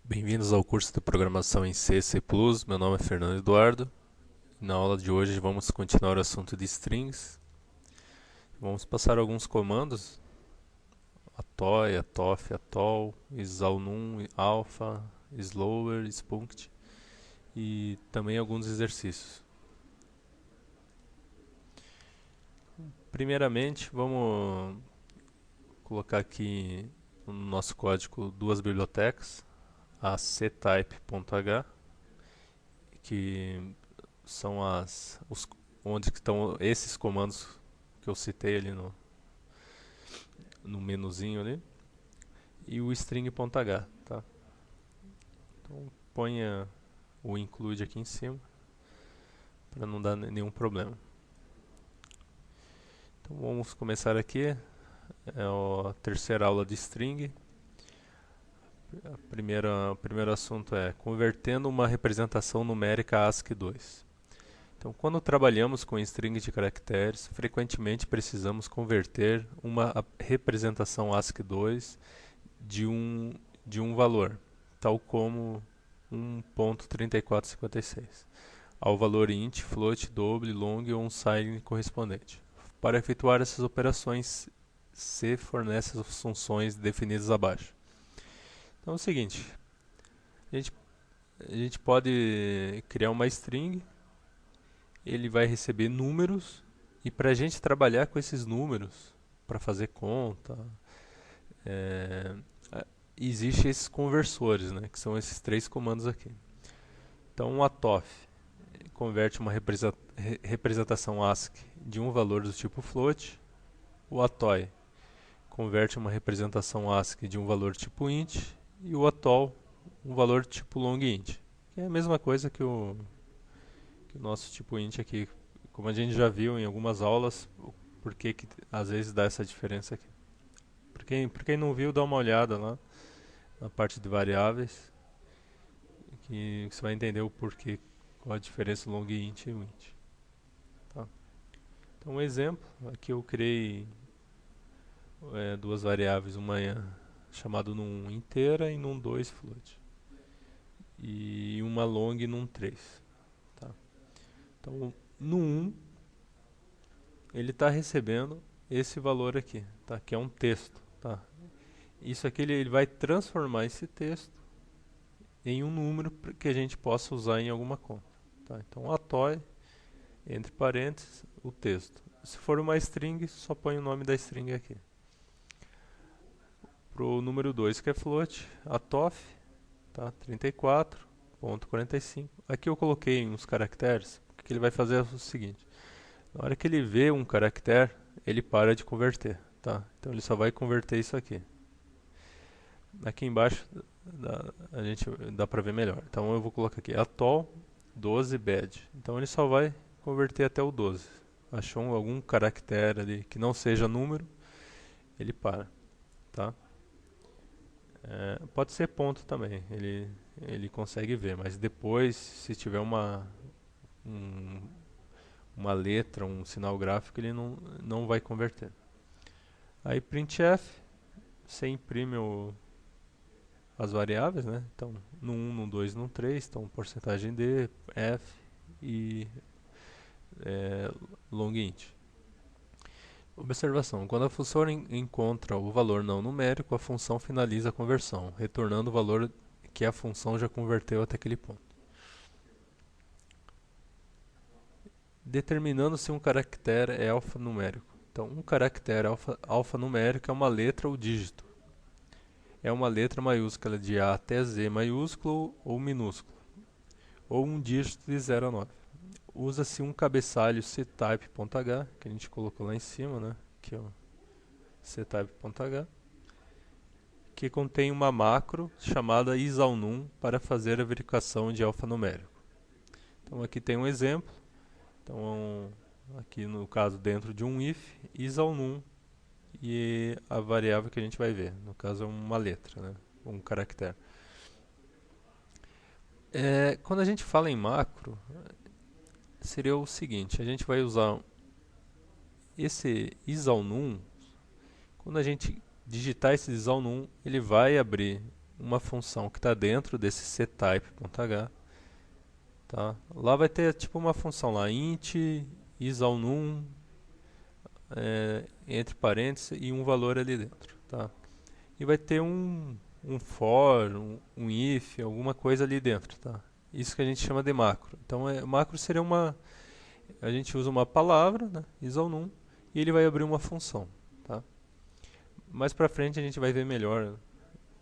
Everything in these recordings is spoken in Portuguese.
Bem-vindos ao curso de programação em C e C++. Meu nome é Fernando Eduardo. Na aula de hoje vamos continuar o assunto de strings. Vamos passar alguns comandos: atoy, atof, atol, isalnum, alpha, slower, spunct e também alguns exercícios. Primeiramente, vamos colocar aqui no nosso código duas bibliotecas, a ctype.h, que são onde estão esses comandos que eu citei ali no menuzinho ali, e o string.h, tá? Então ponha o include aqui em cima para não dar nenhum problema. Então vamos começar aqui. É a terceira aula de string. O primeiro assunto é convertendo uma representação numérica ASCII2. Então, quando trabalhamos com string de caracteres, frequentemente precisamos converter uma representação ASCII2 de um valor, tal como 1.3456, ao valor int, float, double, long ou unsigned correspondente. Para efetuar essas operações, C fornece as funções definidas abaixo. Então é o seguinte, a gente, a gente pode criar uma string, ele vai receber números, e para a gente trabalhar com esses números, para fazer conta, é, existem esses conversores, né, que são esses três comandos aqui. Então o atof converte uma representação ASCII de um valor do tipo float, o atoy converte uma representação ASCII de um valor tipo int, e o atol um valor tipo long int, que é a mesma coisa que o nosso tipo int aqui, como a gente já viu em algumas aulas, por que às vezes dá essa diferença aqui. Por quem não viu, dá uma olhada lá na parte de variáveis, que você vai entender o porquê, qual a diferença long int e o int. Tá? Então um exemplo, aqui eu criei duas variáveis, uma chamada num inteira e num 2 float, e uma long e num 3. Tá? Então no 1 ele está recebendo esse valor aqui, tá? Que é um texto. Tá? Isso aqui ele vai transformar esse texto em um número que a gente possa usar em alguma conta. Tá? Então atoy, entre parênteses, o texto. Se for uma string, só põe o nome da string aqui. Para o número 2, que é float, atof, tá? 34.45. Aqui eu coloquei uns caracteres, porque ele vai fazer o seguinte. Na hora que ele vê um caractere, ele para de converter. Tá? Então ele só vai converter isso aqui. Aqui embaixo a gente dá para ver melhor. Então eu vou colocar aqui atol 12 bad. Então ele só vai converter até o 12. Achou algum caractere ali que não seja número, ele para. Tá? Pode ser ponto também, ele consegue ver, mas depois, se tiver um, uma letra, um sinal gráfico, ele não vai converter. Aí printf, você imprime as variáveis, né? Então, no 1, no 2, no 3, então porcentagem D, F e long int. Observação: quando a função encontra o valor não numérico, a função finaliza a conversão, retornando o valor que a função já converteu até aquele ponto. Determinando se um caractere é alfanumérico. Então, um caractere alfanumérico é uma letra ou dígito. É uma letra maiúscula de A até Z maiúsculo ou minúsculo, ou um dígito de 0 a 9. Usa-se um cabeçalho ctype.h, que a gente colocou lá em cima, né? Aqui, ó, ctype.h, que contém uma macro chamada isalnum para fazer a verificação de alfanumérico. Então aqui tem um exemplo. Então aqui no caso dentro de um if, isalnum, e a variável que a gente vai ver, no caso é uma letra, né? Um caractere. Quando a gente fala em macro, seria o seguinte: a gente vai usar esse isalnum. Quando a gente digitar esse isalnum, ele vai abrir uma função que está dentro desse ctype.h, tá? Lá vai ter tipo uma função lá, int isalnum, entre parênteses, e um valor ali dentro, tá? E vai ter um for, um if, alguma coisa ali dentro, tá? Isso que a gente chama de macro. Então, macro seria a gente usa uma palavra, né, isalnum, e ele vai abrir uma função, tá? Mais pra frente a gente vai ver melhor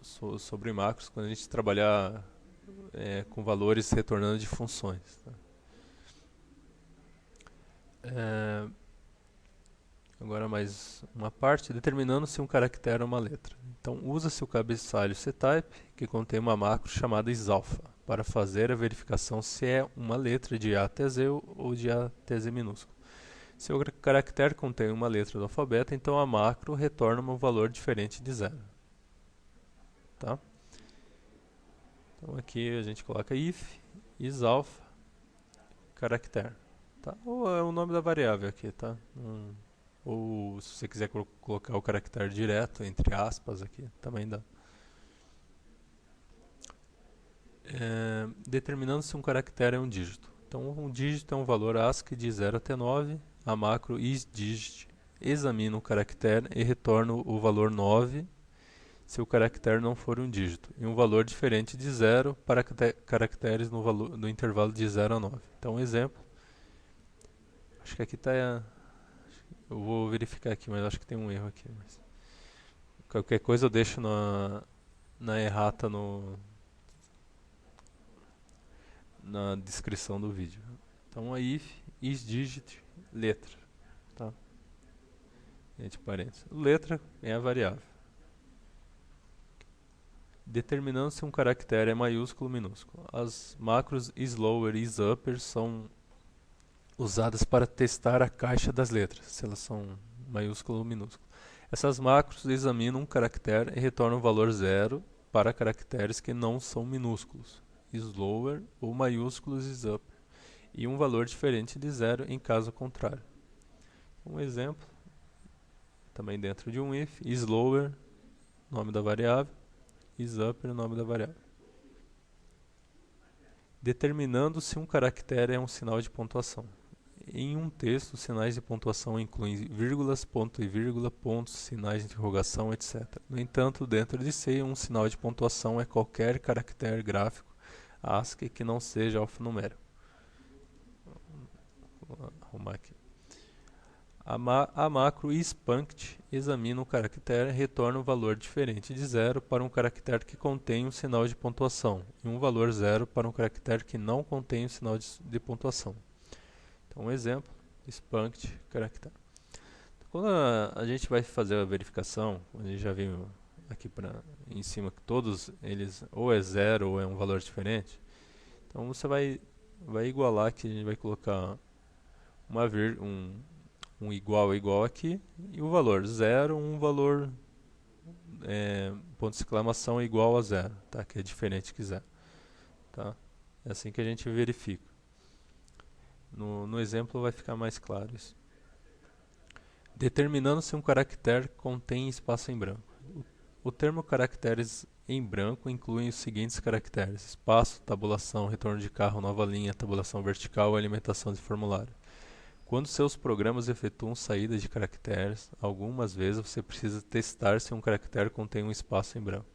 sobre macros quando a gente trabalhar com valores retornando de funções, tá? Agora mais uma parte, determinando se um caractere é uma letra. Então usa-se o cabeçalho ctype, que contém uma macro chamada isalpha, para fazer a verificação se é uma letra de A até Z ou de A até Z minúsculo. Se o caractere contém uma letra do alfabeto, então a macro retorna um valor diferente de zero. Tá? Então aqui a gente coloca if, isalpha, caractere. Tá? Ou é o nome da variável aqui, tá? Ou se você quiser colocar o caractere direto, entre aspas aqui, também dá. Determinando se um caractere é um dígito. Então um dígito é um valor ASCII de 0 até 9. A macro isDigit examina o caractere e retorna o valor 9 se o caractere não for um dígito, e um valor diferente de 0 para caracteres no intervalo de 0 a 9. Então, um exemplo. Acho que aqui está. Eu vou verificar aqui, mas acho que tem um erro aqui. Mas qualquer coisa eu deixo na errata na descrição do vídeo. Então, a if, isDigit, letra. Tá? Entre parênteses. Letra é a variável. Determinando se um caractere é maiúsculo ou minúsculo. As macros isLower e isUpper são usadas para testar a caixa das letras, se elas são maiúsculo ou minúsculo. Essas macros examinam um caractere e retornam o valor 0 para caracteres que não são minúsculos, isLower, ou maiúsculos isUpper, e um valor diferente de 0 em caso contrário. Um exemplo, também dentro de um if, isLower, nome da variável, isUpper, o nome da variável. Determinando se um caractere é um sinal de pontuação. Em um texto, sinais de pontuação incluem vírgulas, ponto e vírgula, pontos, sinais de interrogação, etc. No entanto, dentro de C, um sinal de pontuação é qualquer caractere gráfico ASCII que não seja alfanumérico. Vou arrumar aqui. A macro isPunct examina um caractere e retorna um valor diferente de 0 para um caractere que contém um sinal de pontuação e um valor 0 para um caractere que não contém um sinal de pontuação. Então, um exemplo, isPunct caractere. Então, quando a gente vai fazer a verificação, a gente já viu aqui em cima que todos eles ou é 0 ou é um valor diferente. Então, você vai igualar aqui, a gente vai colocar um igual aqui, e o valor 0, um valor ponto de exclamação igual a 0, tá? Que é diferente que 0. Tá? É assim que a gente verifica. No exemplo vai ficar mais claro isso. Determinando se um caractere contém espaço em branco. O termo caracteres em branco inclui os seguintes caracteres: espaço, tabulação, retorno de carro, nova linha, tabulação vertical e alimentação de formulário. Quando seus programas efetuam saídas de caracteres, algumas vezes você precisa testar se um caractere contém um espaço em branco.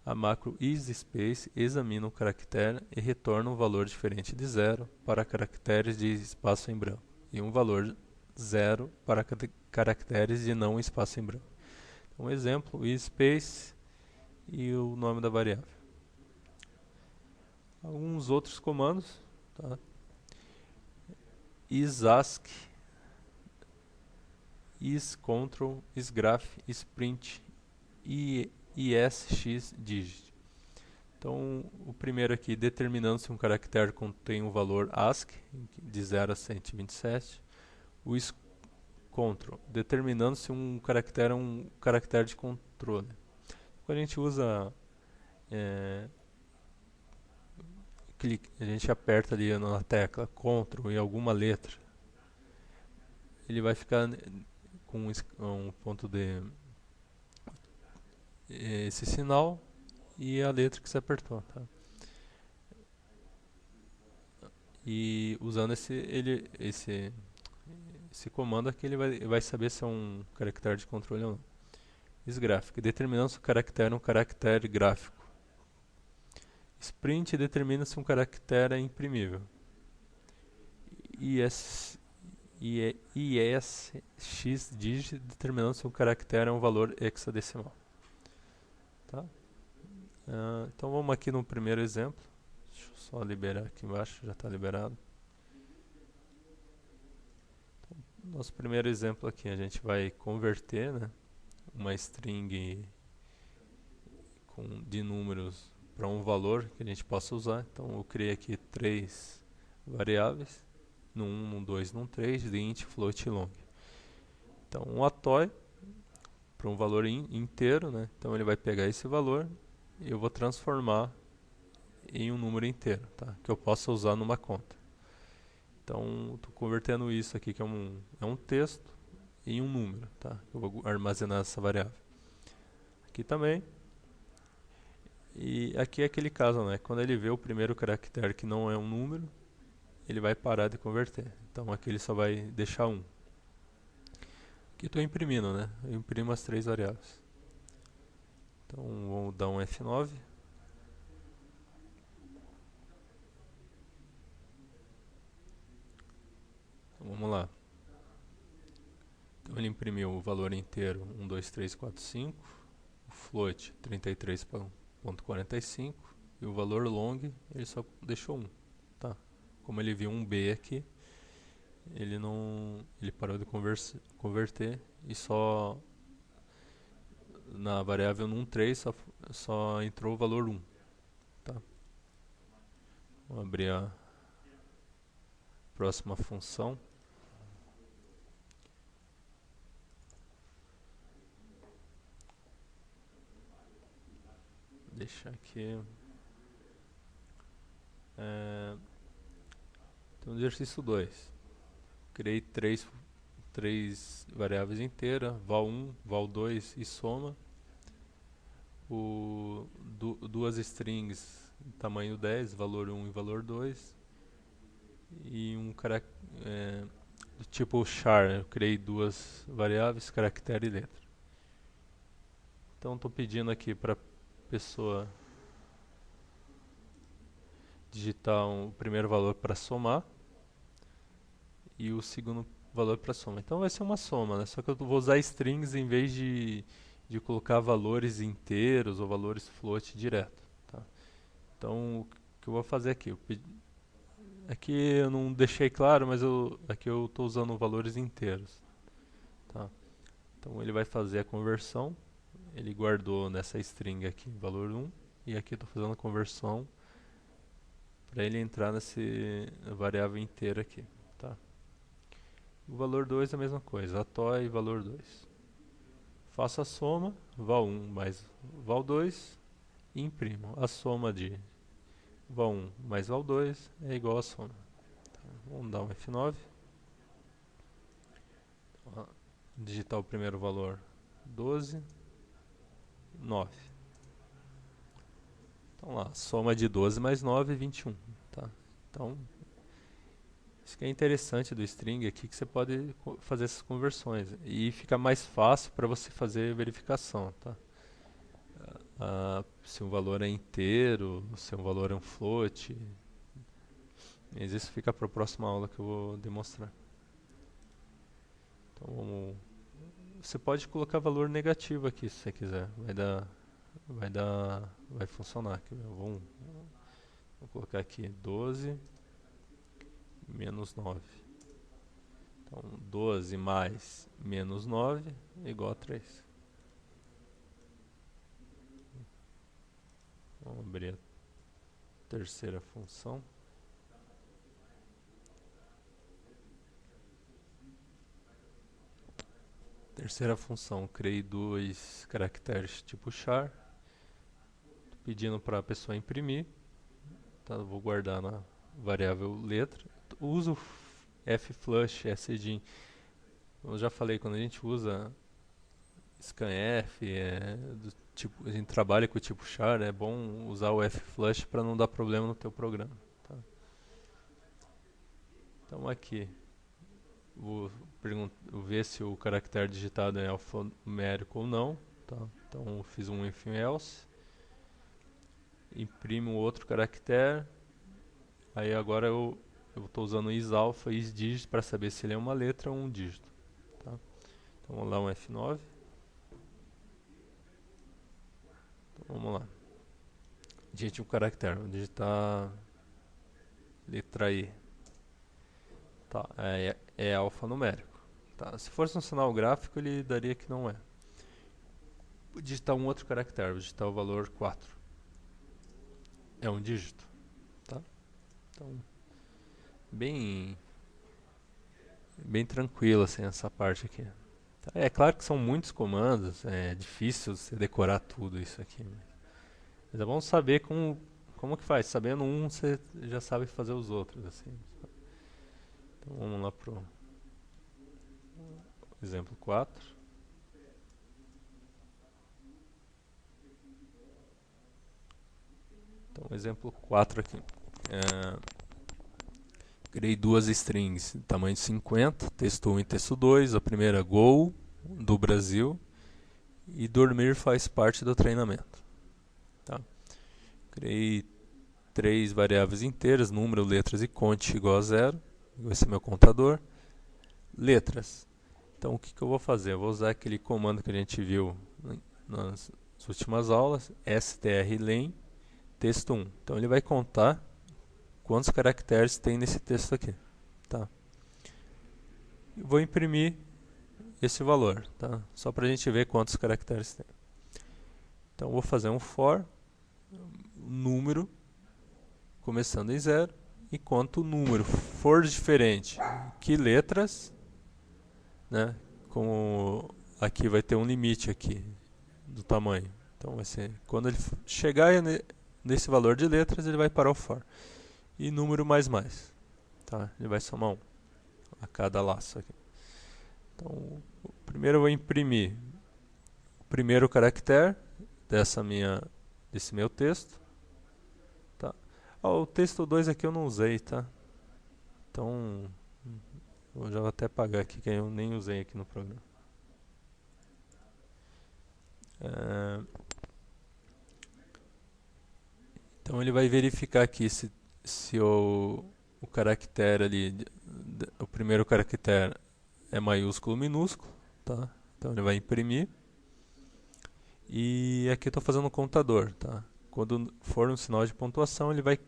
A macro isSpace examina um caractere e retorna um valor diferente de 0 para caracteres de espaço em branco e um valor 0 para caracteres de não espaço em branco. Então, um exemplo, isSpace e o nome da variável. Alguns outros comandos, tá? isASC, isControl, isGraph, isPrint e isXDigit. Então, o primeiro aqui, determinando se um caractere contém um valor ASCII, de 0 a 127. O isControl, determinando se um caractere é um caractere de controle. Quando a gente usa a gente aperta ali na tecla Ctrl em alguma letra, ele vai ficar com um ponto de esse sinal e a letra que você apertou, tá? E usando esse comando aqui, ele vai saber se é um caractere de controle ou não. Sgraphic, determinando se o caractere é um caractere gráfico. Sprint determina se um caractere é imprimível. ISXDIGIT determinando se um caractere é um valor hexadecimal. Tá? Então vamos aqui no primeiro exemplo. Deixa eu só liberar aqui embaixo, já está liberado. Então, nosso primeiro exemplo aqui, a gente vai converter, né, uma string de números para um valor que a gente possa usar. Então eu criei aqui 3 variáveis, no 1, no 2, no 3, de int, float e long. Então um atoy para um valor inteiro, né? Então ele vai pegar esse valor e eu vou transformar em um número inteiro, tá? Que eu possa usar numa conta. Então estou convertendo isso aqui, que é um texto, em um número, tá? Eu vou armazenar essa variável. Aqui também. E aqui é aquele caso, né? Quando ele vê o primeiro caractere que não é um número, ele vai parar de converter. Então aqui ele só vai deixar 1. Aqui estou imprimindo, né? Eu imprimo as 3 variáveis. Então vamos dar um F9. Então, vamos lá. Então ele imprimiu o valor inteiro 1, 2, 3, 4, 5. O float 33.45. E o valor long ele só deixou 1. Tá? Como ele viu um B aqui, ele parou de converter e só na variável num3 só entrou o valor 1. Tá? Vou abrir a próxima função. Deixar aqui. Então, exercício 2. Criei 3 variáveis inteiras, val1, val2 e soma. Duas strings, tamanho 10, valor 1 e valor 2. E do tipo char, eu criei 2 variáveis, caractere e letra. Então estou pedindo aqui para a pessoa digitar o primeiro valor para somar e o segundo valor para soma. Então vai ser uma soma, né? Só que eu vou usar strings em vez de colocar valores inteiros ou valores float direto. Tá? Então o que eu vou fazer aqui? Aqui eu não deixei claro, mas aqui eu estou usando valores inteiros. Tá? Então ele vai fazer a conversão. Ele guardou nessa string aqui valor 1 e aqui eu estou fazendo a conversão para ele entrar nessa variável inteira aqui. Tá? O valor 2 é a mesma coisa, atoy valor 2. Faço a soma, val1 mais val2 e imprimo. A soma de val1 mais val2 é igual a soma. Então, vamos dar um F9. Então, digitar o primeiro valor 12, 9. Então lá, soma de 12 mais 9 é 21. Tá? Então, isso que é interessante do string aqui, que você pode fazer essas conversões. E fica mais fácil para você fazer verificação. Tá? Se um valor é inteiro, se um valor é um float. Mas isso fica para a próxima aula que eu vou demonstrar. Então, você pode colocar valor negativo aqui se você quiser. Vai funcionar. Aqui. Vou colocar aqui 12 menos 9. Então, 12 mais menos 9 é igual a 3. Vamos abrir a terceira função. Terceira função, criei 2 caracteres tipo char. Tô pedindo para a pessoa imprimir. Tá, vou guardar na variável letra. Uso flush, sgin. Eu já falei, quando a gente usa scanf, tipo, a gente trabalha com o tipo char, é bom usar o fflush para não dar problema no teu programa. Tá? Então aqui, vou ver se o caractere digitado é alfanumérico ou não. Tá? Então eu fiz um if else, imprimo outro caractere, aí agora eu estou usando isalpha e isDigit para saber se ele é uma letra ou um dígito. Tá? Então vamos lá, um F9. Então, vamos lá. Digite um caractere, vou digitar letra E. Tá, é alfanumérico. Tá, se fosse um sinal gráfico, ele daria que não é. Vou digitar um outro caractere, vou digitar o valor 4. É um dígito. Tá? Então, bem tranquilo assim, essa parte aqui. Tá, é claro que são muitos comandos, é difícil você decorar tudo isso aqui. Mas é bom saber como que faz. Sabendo um, você já sabe fazer os outros. Assim. Então vamos lá pro exemplo 4. Então exemplo 4 aqui. Criei duas strings de tamanho 50, texto 1 e texto 2. A primeira Gol, do Brasil, e dormir faz parte do treinamento. Tá? Criei 3 variáveis inteiras, número, letras e conte igual a 0. Vai ser meu contador. Letras. Então o que eu vou fazer? Eu vou usar aquele comando que a gente viu nas últimas aulas, strlen texto 1. Então ele vai contar quantos caracteres tem nesse texto aqui. Tá? Vou imprimir esse valor, tá? Só para a gente ver quantos caracteres tem. Então vou fazer um for, número, começando em 0, e quanto o número for diferente que letras, né? Como aqui vai ter um limite aqui do tamanho. Então vai ser, quando ele chegar nesse valor de letras, ele vai parar o for. E número mais. Tá? Ele vai somar 1 a cada laço aqui. Então, primeiro eu vou imprimir o primeiro caractere desse meu texto. Tá? O texto 2 aqui eu não usei, tá? Então, eu já vou até apagar aqui, que eu nem usei aqui no programa. Então ele vai verificar aqui se o caractere ali, o primeiro caractere é maiúsculo ou minúsculo, tá? Então ele vai imprimir. E aqui eu estou fazendo um contador, tá? Quando for um sinal de pontuação, ele vai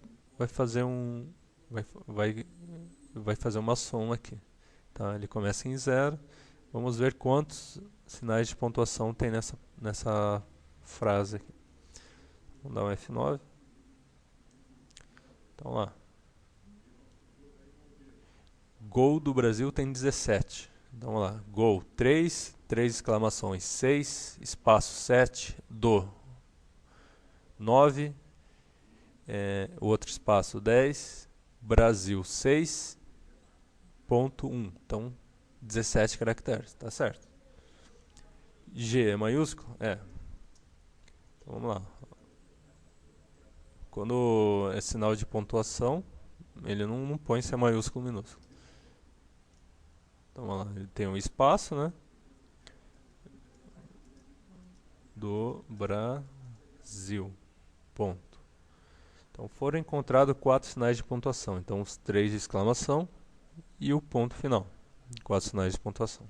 fazer vai fazer uma soma aqui, tá? Ele começa em 0. Vamos ver quantos sinais de pontuação tem nessa frase aqui. Vamos dar um F9. Então lá. Gol do Brasil tem 17. Então vamos lá. Gol 3, 3 exclamações, 6, espaço 7, do 9, outro espaço 10, Brasil 6.1. Então 17 caracteres, tá certo? G é maiúsculo? É. Então vamos lá. Quando é sinal de pontuação, ele não põe se é maiúsculo ou minúsculo. Então vamos lá, ele tem um espaço, né? Do Brasil. Ponto. Então foram encontrados 4 sinais de pontuação. Então os 3 de exclamação e o ponto final. 4 sinais de pontuação.